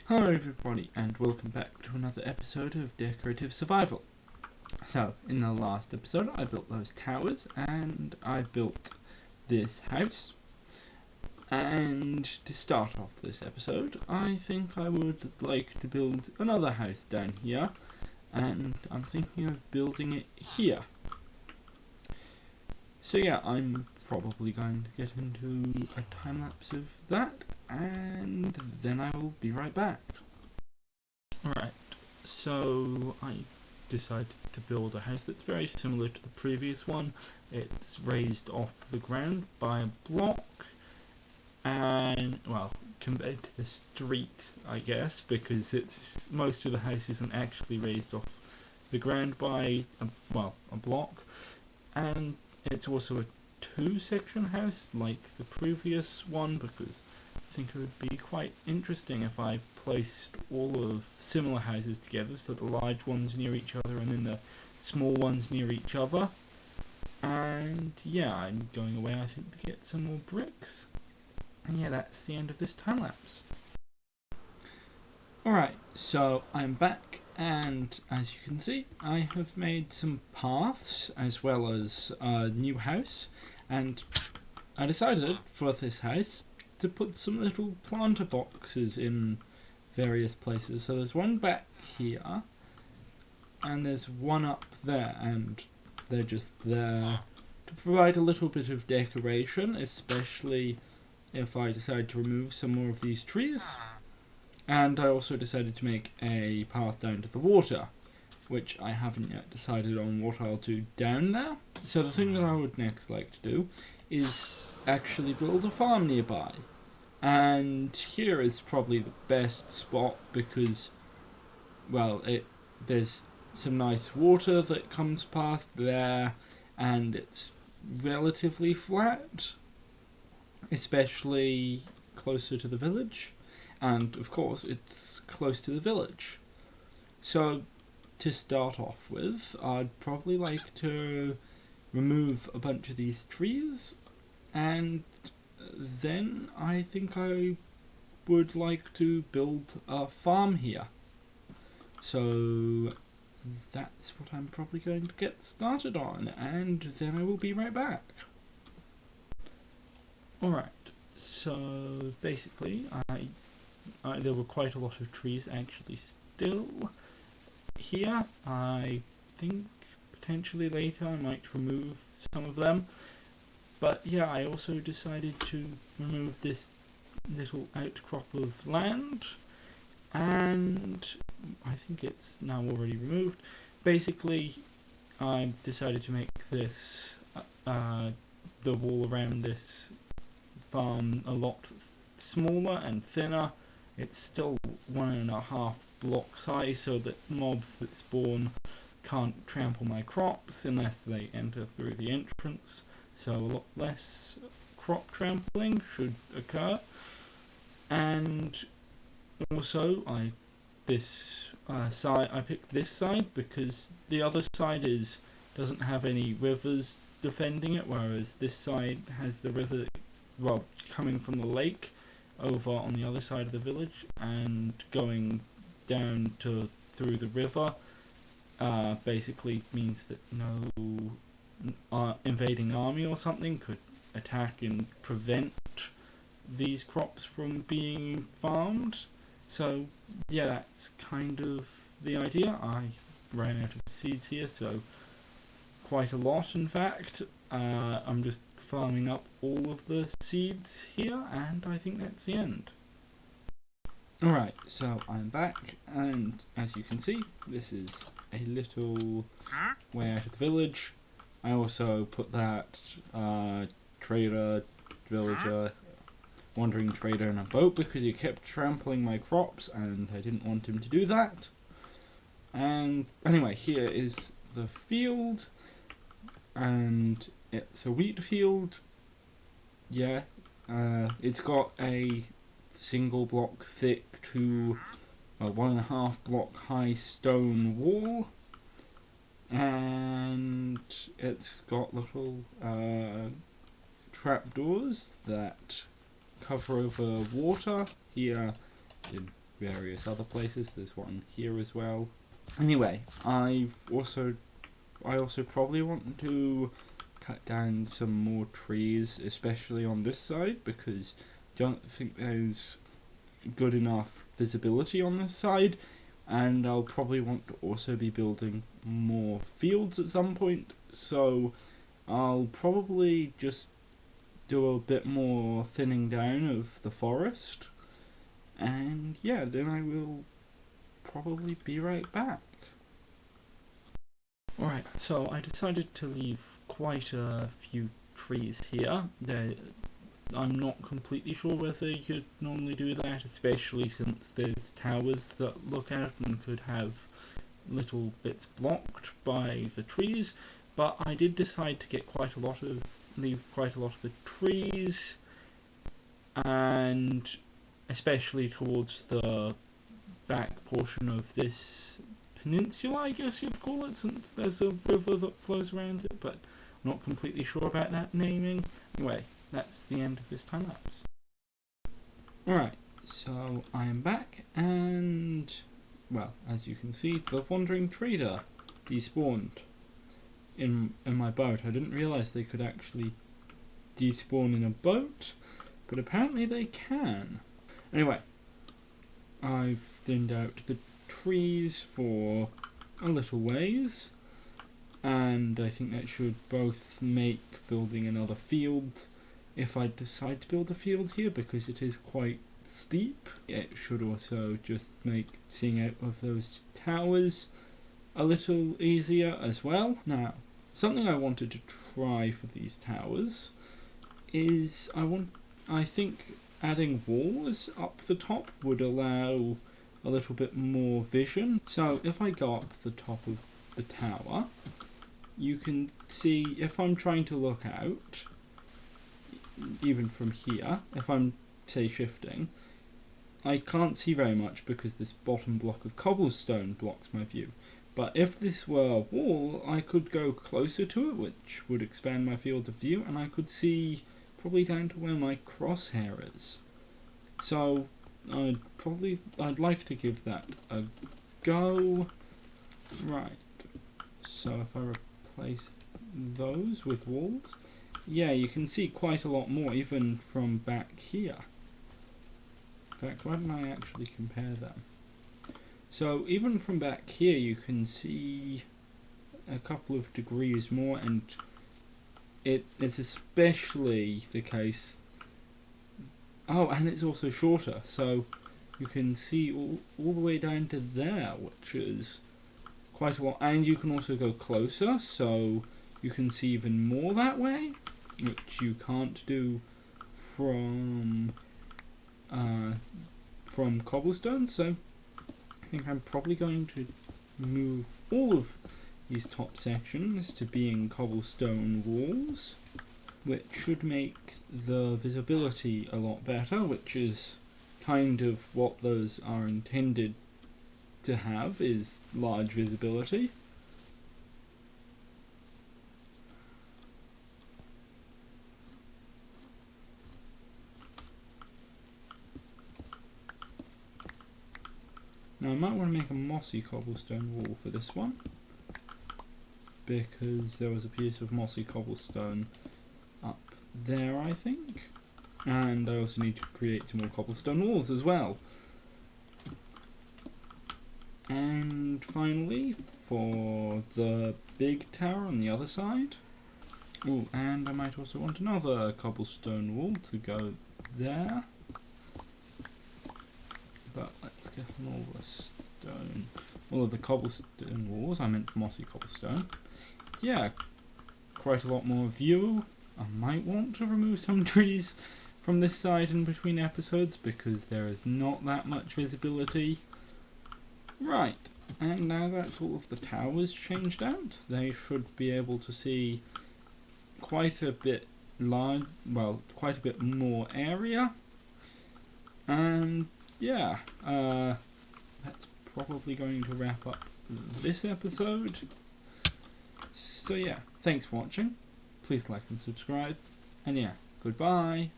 Hello everybody and welcome back to another episode of Decorative Survival. So, in the last episode I built those towers and I built this house. And to start off this episode, I think I would like to build another house down here. And I'm thinking of building it here. So yeah, I'm probably going to get into a time-lapse of that, and then I will be right back. Alright, so I decided to build a house that's very similar to the previous one. It's raised off the ground by a block, and, well, compared to the street, I guess, because most of the house isn't actually raised off the ground by, a block, and it's also a two-section house like the previous one, because I think it would be quite interesting if I placed all of similar houses together, so the large ones near each other and then the small ones near each other. And yeah, I'm going away I think to get some more bricks. And yeah, that's the end of this time-lapse. Alright, so I'm back, and as you can see, I have made some paths as well as a new house, and I decided for this house to put some little planter boxes in various places. So there's one back here, and there's one up there, and they're just there to provide a little bit of decoration, especially if I decide to remove some more of these trees. And I also decided to make a path down to the water, which I haven't yet decided on what I'll do down there. So the thing that I would next like to do is actually build a farm nearby. And here is probably the best spot because, well, there's some nice water that comes past there, and it's relatively flat, especially closer to the village. And of course it's close to the village. So to start off with, I'd probably like to remove a bunch of these trees, and then I think I would like to build a farm here. So that's what I'm probably going to get started on, and then I will be right back. Alright, so basically there were quite a lot of trees actually still here. I think potentially later I might remove some of them. But yeah, I also decided to remove this little outcrop of land, and I think it's now already removed. Basically, I decided to make this, the wall around this farm a lot smaller and thinner. It's still 1.5 blocks high, so that mobs that spawn can't trample my crops unless they enter through the entrance. So a lot less crop trampling should occur. And also, I picked this side because the other side doesn't have any rivers defending it, whereas this side has the river, coming from the lake over on the other side of the village and going down through the river. Basically means that no invading army or something could attack and prevent these crops from being farmed. So yeah, that's kind of the idea. I ran out of seeds here, so quite a lot in fact. I'm just farming up all of the seeds here, and I think that's the end. Alright, so I'm back, and as you can see, this is a little way out of the village. I also put that trader, villager, wandering trader in a boat because he kept trampling my crops and I didn't want him to do that. And anyway, here is the field, and it's a wheat field. Yeah, it's got a single block thick to a 1.5 block high stone wall, and it's got little trapdoors that cover over water. Here I did various other places. There's one here as well. Anyway, I also probably want to cut down some more trees, especially on this side, because I don't think there's good enough visibility on this side, and I'll probably want to also be building more fields at some point, so I'll probably just do a bit more thinning down of the forest, and yeah, then I will probably be right back. Alright, so I decided to leave quite a few trees here. I'm not completely sure whether you could normally do that, especially since there's towers that look out and could have little bits blocked by the trees, but I did decide to leave quite a lot of the trees, and especially towards the back portion of this peninsula, I guess you'd call it, since there's a river that flows around it, but I'm not completely sure about that naming. Anyway, that's the end of this time lapse. Alright, so I am back, and well, as you can see, the wandering trader despawned in my boat. I didn't realise they could actually despawn in a boat, but apparently they can. Anyway, I've thinned out the trees for a little ways, and I think that should both make building another field, if I decide to build a field here, because it is quite steep. It should also just make seeing out of those towers a little easier as well. Now, something I wanted to try for these towers is I think adding walls up the top would allow a little bit more vision. So if I go up the top of the tower, you can see if I'm trying to look out, even from here, if I'm, say, shifting, I can't see very much because this bottom block of cobblestone blocks my view. But if this were a wall, I could go closer to it, which would expand my field of view, and I could see probably down to where my crosshair is. So I'd like to give that a go. Right, so if I replace those with walls, yeah, you can see quite a lot more even from back here. In fact, why don't I actually compare them? So even from back here you can see a couple of degrees more, and it's especially the case. Oh, and it's also shorter, so you can see all the way down to there, which is quite a lot. And you can also go closer, so you can see even more that way, which you can't do from cobblestone. So I think I'm probably going to move all of these top sections to being cobblestone walls, which should make the visibility a lot better, which is kind of what those are intended to have, is large visibility. Now I might want to make a mossy cobblestone wall for this one, because there was a piece of mossy cobblestone up there, I think. And I also need to create some more cobblestone walls as well. And finally, for the big tower on the other side. Oh, and I might also want another cobblestone wall to go there. But let's get all the stone, all of the cobblestone walls. I meant mossy cobblestone. Yeah, quite a lot more view. I might want to remove some trees from this side in between episodes because there is not that much visibility. Right, and now that's all of the towers changed out. They should be able to see quite a bit quite a bit more area. And yeah, that's probably going to wrap up this episode. So yeah, thanks for watching. Please like and subscribe. And yeah, goodbye.